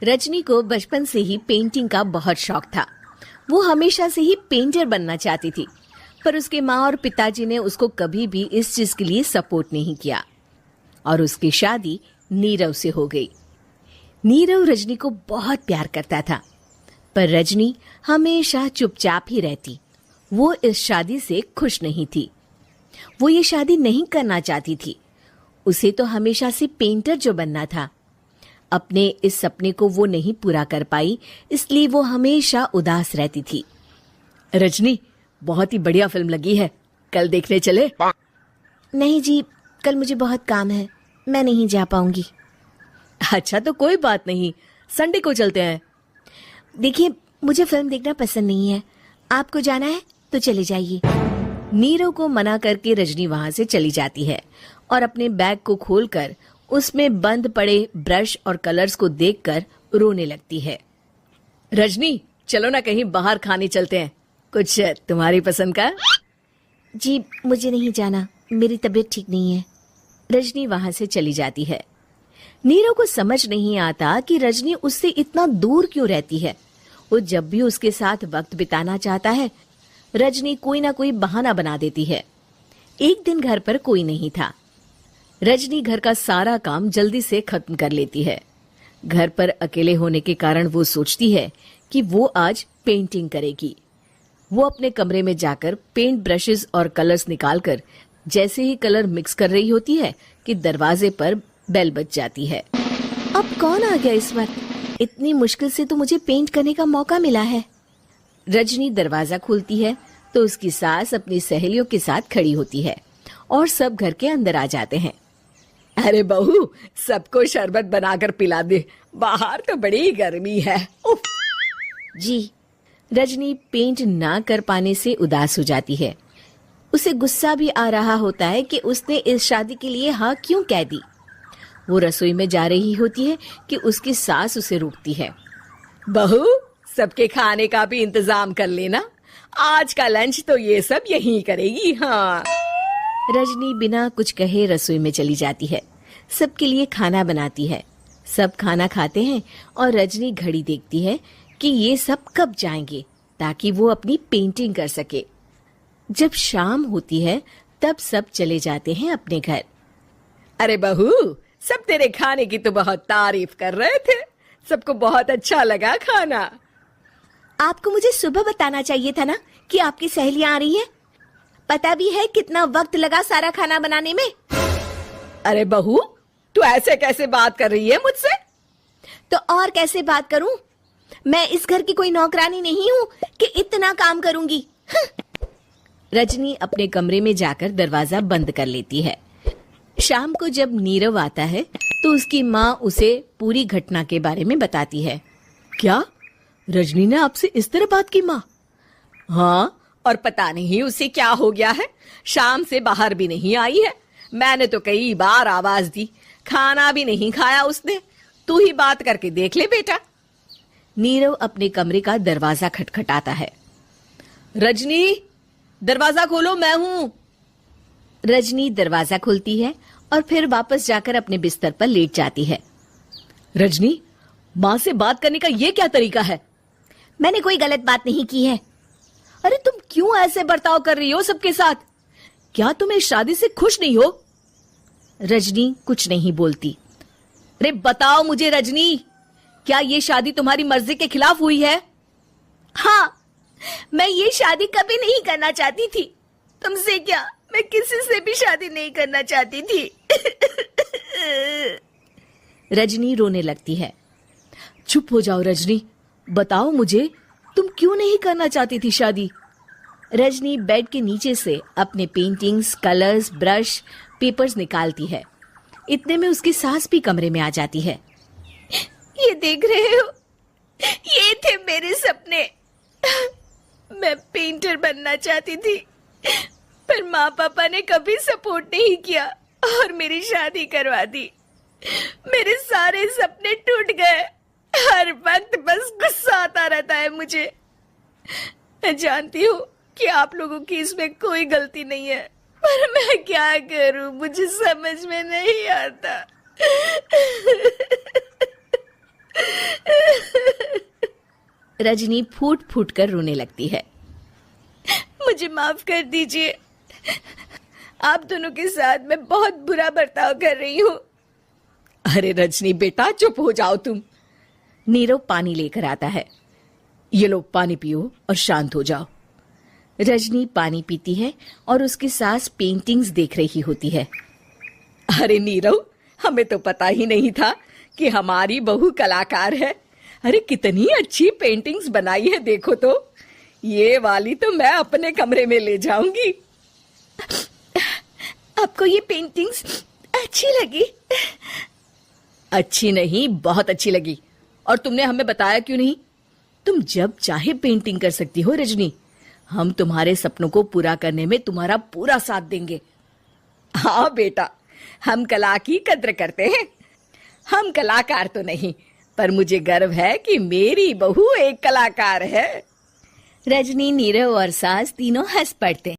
रजनी को बचपन से ही पेंटिंग का बहुत शौक था। वो हमेशा से ही पेंटर बनना चाहती थी, पर उसके माँ और पिताजी ने उसको कभी भी इस चीज के लिए सपोर्ट नहीं किया और उसकी शादी नीरव से हो गई। नीरव रजनी को बहुत प्यार करता था, पर रजनी हमेशा चुपचाप ही रहती। वो इस शादी से खुश नहीं थी। वो ये शादी नहीं करना चाहती थी। उसे तो हमेशा से पेंटर जो बनना था। अपने इस सपने को वो नहीं पूरा कर पाई, इसलिए वो हमेशा उदास रहती थी। रजनी, बहुत ही बढ़िया फिल्म लगी है, कल देखने चले? नहीं जी, कल मुझे बहुत काम है, मैं नहीं जा पाऊंगी। अच्छा तो कोई बात नहीं, संडे को चलते हैं। देखिए, मुझे फिल्म देखना पसंद नहीं है। आपको जाना है तो चले जाइए। नीरव को मना करके रजनी वहां से चली जाती है और अपने बैग को खोलकर उसमें बंद पड़े ब्रश और कलर्स को देखकर रोने लगती है। रजनी, चलो ना कहीं बाहर खाने चलते हैं, कुछ तुम्हारी पसंद का। जी, मुझे नहीं जाना, मेरी तबीयत ठीक नहीं है। रजनी वहां से चली जाती है। नीरव को समझ नहीं आता कि रजनी उससे इतना दूर क्यों रहती है। वो जब भी उसके साथ वक्त बिताना चाहता है, रजनी कोई ना कोई बहाना बना देती है। एक दिन घर पर कोई नहीं था। रजनी घर का सारा काम जल्दी से खत्म कर लेती है। घर पर अकेले होने के कारण वो सोचती है कि वो आज पेंटिंग करेगी। वो अपने कमरे में जाकर पेंट ब्रशेस और कलर्स निकालकर जैसे ही कलर मिक्स कर रही होती है कि दरवाजे पर बेल बज जाती है। अब कौन आ गया इस वक्त? इतनी मुश्किल से तो मुझे पेंट करने का मौका मिला है। रजनी दरवाजा खोलती है तो उसकी सास अपनी सहेलियों के साथ खड़ी होती है और सब घर के अंदर आ जाते हैं। अरे बहू, सबको शरबत बनाकर पिला दे, बाहर तो बड़ी गर्मी है। उफ। जी। रजनी पेंट ना कर पाने से उदास हो जाती है। उसे गुस्सा भी आ रहा होता है कि उसने इस शादी के लिए हाँ क्यों कह दी। वो रसोई में जा रही होती है कि उसकी सास उसे रोकती है। बहू, सबके खाने का भी इंतजाम कर लेना, आज का लंच तो ये सब यहीं करेगी। हाँ। रजनी बिना कुछ कहे रसोई में चली जाती है। सबके लिए खाना बनाती है। सब खाना खाते हैं और रजनी घड़ी देखती है कि ये सब कब जाएंगे ताकि वो अपनी पेंटिंग कर सके। जब शाम होती है तब सब चले जाते हैं अपने घर। अरे बहू, सब तेरे खाने की तो बहुत तारीफ कर रहे थे, सबको बहुत अच्छा लगा खाना। आपको मुझे सुबह बताना चाहिए था ना कि आपकी सहेलियां आ रही हैं। पता भी है कितना वक्त लगा सारा खाना बनाने में। अरे बहू, तू ऐसे कैसे बात कर रही है मुझसे? तो और कैसे बात करूं? मैं इस घर की कोई नौकरानी नहीं हूं कि इतना काम करूंगी। रजनी अपने कमरे में जाकर दरवाजा बंद कर लेती है। शाम को जब नीरव आता है तो उसकी माँ उसे पूरी घटना के बारे में बताती है। क्या रजनी ने आपसे इस तरह बात की माँ? हाँ, और पता नहीं उसे क्या हो गया है, शाम से बाहर भी नहीं आई है। मैंने तो कई बार आवाज दी, खाना भी नहीं खाया उसने। तू ही बात करके देख ले बेटा। नीरव अपने कमरे का दरवाजा खटखटाता है। रजनी, दरवाजा खोलो, मैं हूं। रजनी दरवाजा खोलती है और फिर वापस जाकर अपने बिस्तर पर लेट जाती है। रजनी, माँ से बात करने का ये क्या तरीका है? मैंने कोई गलत बात नहीं की है। अरे तुम क्यों ऐसे बर्ताव कर रही हो सबके साथ? क्या तुम इस शादी से खुश नहीं हो? रजनी कुछ नहीं बोलती। अरे बताओ मुझे रजनी, क्या ये शादी तुम्हारी मर्जी के खिलाफ हुई है? हाँ, मैं ये शादी कभी नहीं करना चाहती थी। तुमसे क्या, मैं किसी से भी शादी नहीं करना चाहती थी। रजनी रोने लगती है। चुप हो जाओ रजनी, बताओ मुझे, तुम क्यों नहीं करना चाहती थी शादी? रजनी बेड के नीचे से अपने पेंटिंग्स, कलर्स, ब्रश, पेपर्स निकालती है। इतने में उसकी सास भी कमरे में आ जाती है। ये देख रहे हो, ये थे मेरे सपने। मैं पेंटर बनना चाहती थी, पर माँ पापा ने कभी सपोर्ट नहीं किया और मेरी शादी करवा दी। मेरे सारे सपने टूट गए। हर वक्त बस गुस्सा आता रहता है मुझे। मैं जानती हूँ कि आप लोगों की इसमें कोई गलती नहीं है, पर मैं क्या करूँ, मुझे समझ में नहीं आता। रजनी फूट फूट कर रोने लगती है। मुझे माफ कर दीजिए, आप दोनों के साथ मैं बहुत बुरा बर्ताव कर रही हूँ। अरे रजनी बेटा, चुप हो जाओ तुम। नीरव पानी लेकर आता है। ये लो पानी पियो और शांत हो जाओ। रजनी पानी पीती है और उसकी सास पेंटिंग्स देख रही होती है। अरे नीरव, हमें तो पता ही नहीं था कि हमारी बहू कलाकार है। अरे कितनी अच्छी पेंटिंग्स बनाई है, देखो तो। ये वाली तो मैं अपने कमरे में ले जाऊंगी। आपको ये पेंटिंग्स अच्छी लगी? अच्छी नहीं, बहुत अच्छी लगी। और तुमने हमें बताया क्यों नहीं? तुम जब चाहे पेंटिंग कर सकती हो रजनी। हम तुम्हारे सपनों को पूरा करने में तुम्हारा पूरा साथ देंगे। हाँ बेटा, हम कला की कद्र करते हैं। हम कलाकार तो नहीं, पर मुझे गर्व है कि मेरी बहू एक कलाकार है। रजनी, नीरव और सास तीनों हंस पड़ते हैं।